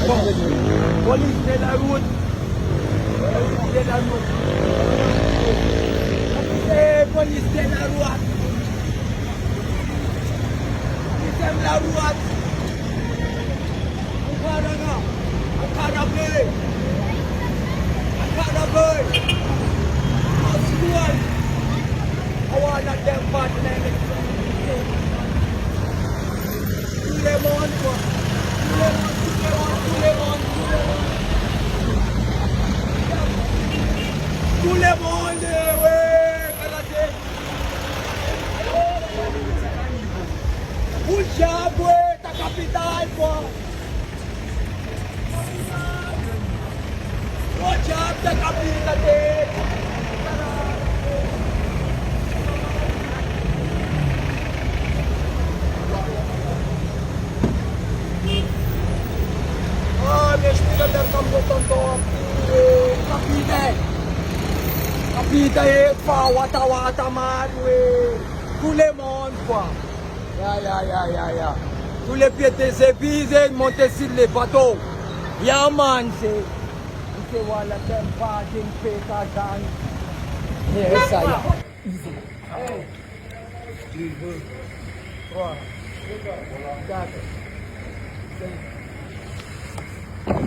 Police de la route. Police de la route. Police de la route. Police de la route. Tout le monde, ouais, Canadien. Punjab, ouais, ta capitale, quoi. Punjab, ta capitale. Ah, mais je suis là, comme tonton, capitaine. Capitaine, wata, man, oui. Tout le monde, quoi. Ya. Tous les pieds visés, monter sur les bateaux. Ya, man, c'est voilà, c'est pas d'une fête à Dan. C'est ça, ya. Hey. 3, 4, 5.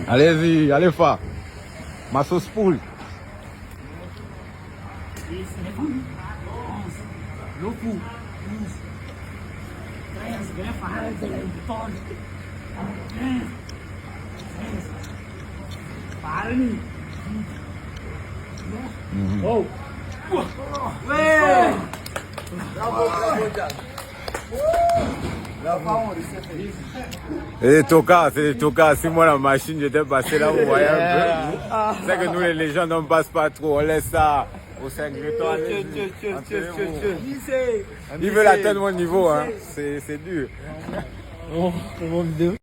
Allez-y, allez faire. Ma sauce poule. 10, 9, 11, Louco, 12, 13, Grafar, 14, 15, 16, Palme. Oh! Ouais! Bravo, Jack. C'est des tocards. Si moi la machine, j'étais passé là, vous voyez un peu. C'est que nous les gens n'en passent pas trop. On laisse ça au 5 temps. Ils veulent atteindre mon niveau, hein. C'est dur. Oh, c'est mon vidéo.